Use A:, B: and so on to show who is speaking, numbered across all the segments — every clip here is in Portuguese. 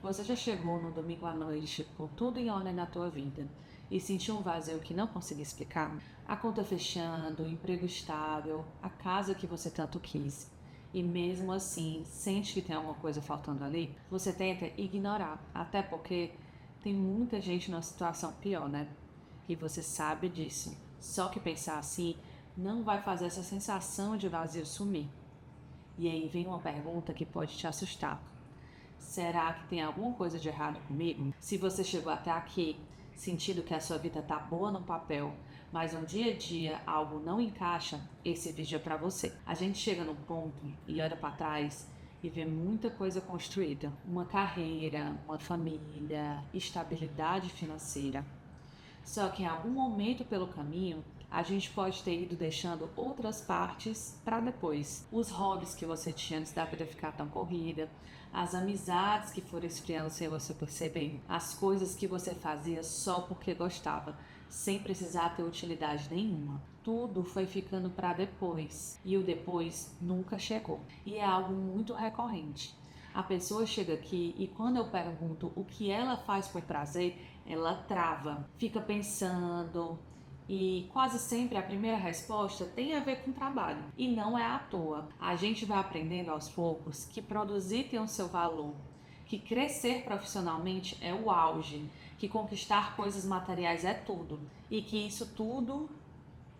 A: Você já chegou no domingo à noite com tudo em ordem na tua vida e sentiu um vazio que não conseguia explicar? A conta fechando, o emprego estável, a casa que você tanto quis. E mesmo assim, sente que tem alguma coisa faltando ali? Você tenta ignorar, até porque tem muita gente numa situação pior, né? E você sabe disso. Só que pensar assim não vai fazer essa sensação de vazio sumir. E aí vem uma pergunta que pode te assustar. Será que tem alguma coisa de errado comigo? Se você chegou até aqui sentindo que a sua vida tá boa no papel, mas no dia a dia algo não encaixa, esse vídeo é para você. A gente chega num ponto e olha para trás e vê muita coisa construída, uma carreira, uma família, estabilidade financeira. Só que em algum momento pelo caminho, a gente pode ter ido deixando outras partes para depois. Os hobbies que você tinha antes da vida ficar tão corrida, as amizades que foram esfriando sem você perceber, as coisas que você fazia só porque gostava, sem precisar ter utilidade nenhuma. Tudo foi ficando para depois e o depois nunca chegou. E é algo muito recorrente. A pessoa chega aqui e quando eu pergunto o que ela faz por prazer, ela trava, fica pensando e quase sempre a primeira resposta tem a ver com trabalho. E não é à toa. A gente vai aprendendo aos poucos que produzir tem o seu valor, que crescer profissionalmente é o auge, que conquistar coisas materiais é tudo e que isso tudo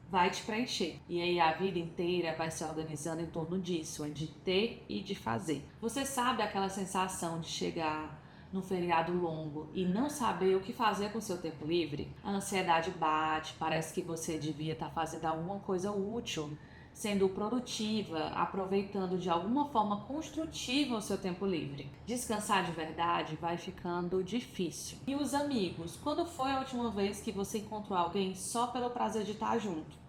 A: vai te preencher. E aí a vida inteira vai se organizando em torno disso, de ter e de fazer. Você sabe aquela sensação de chegar num feriado longo e não saber o que fazer com o seu tempo livre? A ansiedade bate, parece que você devia estar fazendo alguma coisa útil, sendo produtiva, aproveitando de alguma forma construtiva o seu tempo livre. Descansar de verdade vai ficando difícil. E os amigos? Quando foi a última vez que você encontrou alguém só pelo prazer de estar junto?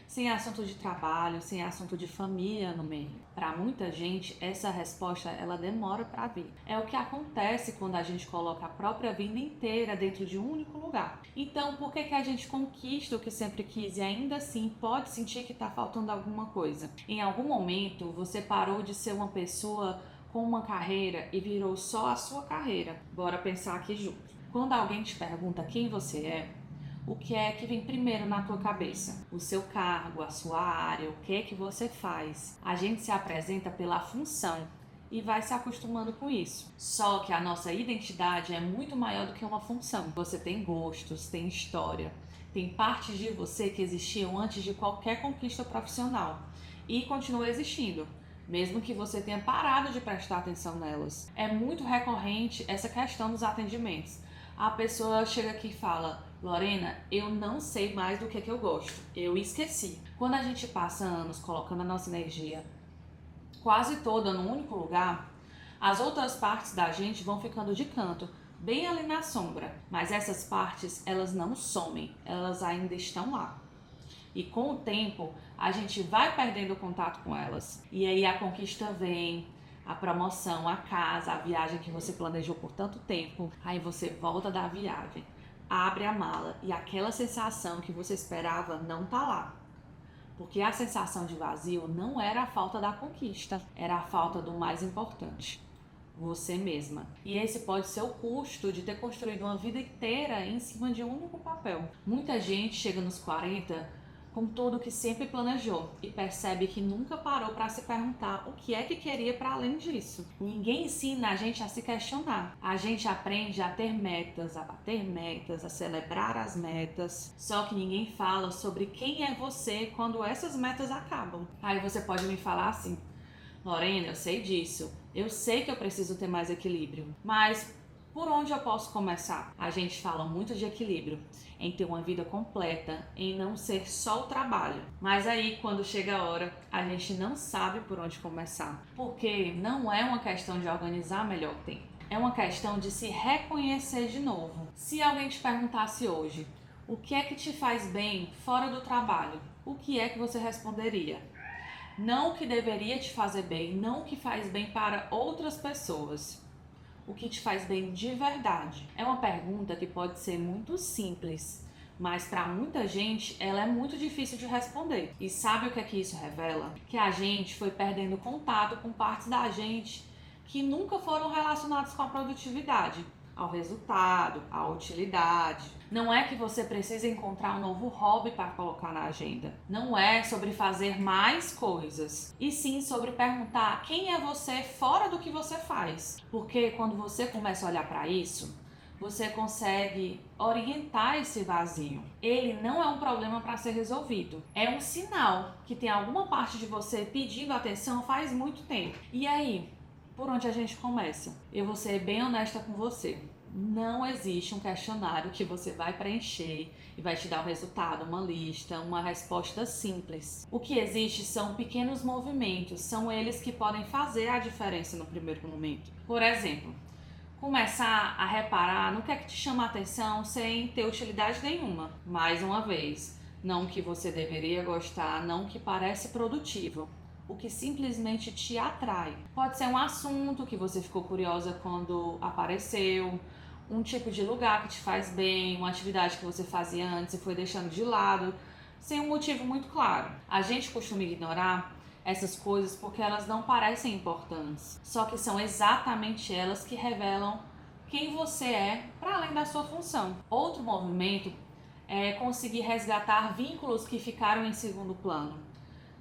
A: Sem assunto de trabalho, sem assunto de família no meio. Para muita gente, essa resposta ela demora para vir. É o que acontece quando a gente coloca a própria vida inteira dentro de um único lugar. Então, por que a gente conquista o que sempre quis e ainda assim pode sentir que está faltando alguma coisa? Em algum momento, você parou de ser uma pessoa com uma carreira e virou só a sua carreira. Bora pensar aqui junto. Quando alguém te pergunta quem você é, o que é que vem primeiro na tua cabeça? O seu cargo, a sua área, o que é que você faz? A gente se apresenta pela função e vai se acostumando com isso. Só que a nossa identidade é muito maior do que uma função. Você tem gostos, tem história, tem partes de você que existiam antes de qualquer conquista profissional e continuam existindo, mesmo que você tenha parado de prestar atenção nelas. É muito recorrente essa questão dos atendimentos. A pessoa chega aqui e fala: Lorena, eu não sei mais do que eu gosto, eu esqueci. Quando a gente passa anos colocando a nossa energia quase toda num único lugar, as outras partes da gente vão ficando de canto, bem ali na sombra. Mas essas partes, elas não somem, elas ainda estão lá. E com o tempo, a gente vai perdendo contato com elas. E aí a conquista vem, a promoção, a casa, a viagem que você planejou por tanto tempo. Aí você volta da viagem, abre a mala e aquela sensação que você esperava não tá lá. Porque a sensação de vazio não era a falta da conquista, era a falta do mais importante: você mesma. E esse pode ser o custo de ter construído uma vida inteira em cima de um único papel. Muita gente chega nos 40 com tudo que sempre planejou e percebe que nunca parou para se perguntar o que é que queria para além disso. Ninguém ensina a gente a se questionar. A gente aprende a ter metas, a bater metas, a celebrar as metas. Só que ninguém fala sobre quem é você quando essas metas acabam. Aí você pode me falar assim: Lorena, eu sei disso. Eu sei que eu preciso ter mais equilíbrio. Mas por onde eu posso começar? A gente fala muito de equilíbrio, em ter uma vida completa, em não ser só o trabalho. Mas aí, quando chega a hora, a gente não sabe por onde começar. Porque não é uma questão de organizar melhor o tempo. É uma questão de se reconhecer de novo. Se alguém te perguntasse hoje, o que é que te faz bem fora do trabalho? O que é que você responderia? Não o que deveria te fazer bem, não o que faz bem para outras pessoas. O que te faz bem de verdade? É uma pergunta que pode ser muito simples, mas para muita gente ela é muito difícil de responder. E sabe o que é que isso revela? Que a gente foi perdendo contato com partes da gente que nunca foram relacionados com a produtividade, ao resultado, à utilidade. Não é que você precisa encontrar um novo hobby para colocar na agenda. Não é sobre fazer mais coisas, e sim sobre perguntar quem é você fora do que você faz. Porque quando você começa a olhar para isso, você consegue orientar esse vazio. Ele não é um problema para ser resolvido. É um sinal que tem alguma parte de você pedindo atenção faz muito tempo. E aí, por onde a gente começa? Eu vou ser bem honesta com você. Não existe um questionário que você vai preencher e vai te dar um resultado, uma lista, uma resposta simples. O que existe são pequenos movimentos, são eles que podem fazer a diferença no primeiro momento. Por exemplo, começar a reparar no que é que te chama a atenção sem ter utilidade nenhuma. Mais uma vez, não que você deveria gostar, não que parece produtivo, o que simplesmente te atrai. Pode ser um assunto que você ficou curiosa quando apareceu, um tipo de lugar que te faz bem, uma atividade que você fazia antes e foi deixando de lado, sem um motivo muito claro. A gente costuma ignorar essas coisas porque elas não parecem importantes, só que são exatamente elas que revelam quem você é para além da sua função. Outro movimento é conseguir resgatar vínculos que ficaram em segundo plano.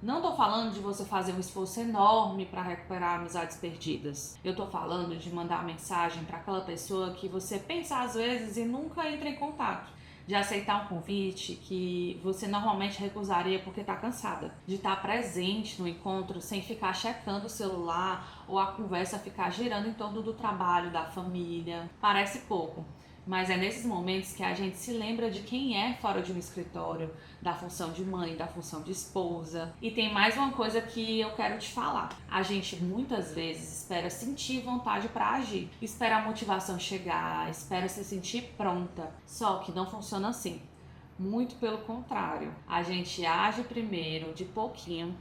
A: Não estou falando de você fazer um esforço enorme para recuperar amizades perdidas. Eu estou falando de mandar mensagem para aquela pessoa que você pensa às vezes e nunca entra em contato. De aceitar um convite que você normalmente recusaria porque está cansada. De estar presente no encontro sem ficar checando o celular ou a conversa ficar girando em torno do trabalho, da família. Parece pouco, mas é nesses momentos que a gente se lembra de quem é fora de um escritório, da função de mãe, da função de esposa. E tem mais uma coisa que eu quero te falar. A gente muitas vezes espera sentir vontade para agir, espera a motivação chegar, espera se sentir pronta. Só que não funciona assim. Muito pelo contrário. A gente age primeiro, de pouquinho,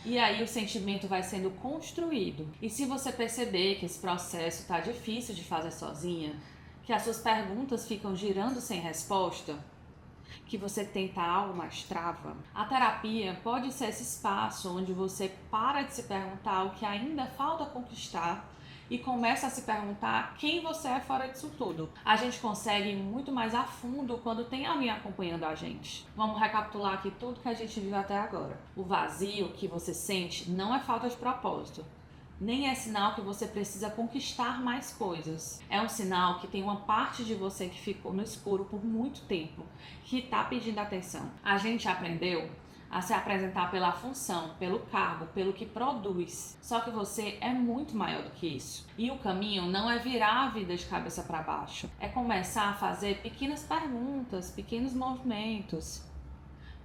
A: e aí o sentimento vai sendo construído. E se você perceber que esse processo está difícil de fazer sozinha, que as suas perguntas ficam girando sem resposta, que você tenta algo, mas trava, a terapia pode ser esse espaço onde você para de se perguntar o que ainda falta conquistar e começa a se perguntar quem você é fora disso tudo. A gente consegue ir muito mais a fundo quando tem alguém acompanhando a gente. Vamos recapitular aqui tudo que a gente viu até agora. O vazio que você sente não é falta de propósito. Nem é sinal que você precisa conquistar mais coisas. É um sinal que tem uma parte de você que ficou no escuro por muito tempo, que está pedindo atenção. A gente aprendeu a se apresentar pela função, pelo cargo, pelo que produz. Só que você é muito maior do que isso. E o caminho não é virar a vida de cabeça para baixo. É começar a fazer pequenas perguntas, pequenos movimentos.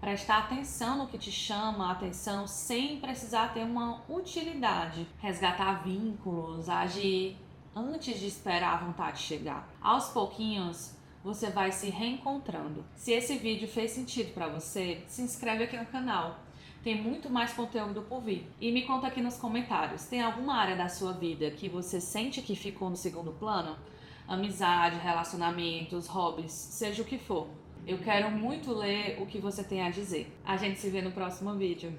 A: Prestar atenção no que te chama a atenção sem precisar ter uma utilidade. Resgatar vínculos, agir antes de esperar a vontade chegar. Aos pouquinhos, você vai se reencontrando. Se esse vídeo fez sentido para você, se inscreve aqui no canal. Tem muito mais conteúdo por vir. E me conta aqui nos comentários, tem alguma área da sua vida que você sente que ficou no segundo plano? Amizade, relacionamentos, hobbies, seja o que for. Eu quero muito ler o que você tem a dizer. A gente se vê no próximo vídeo.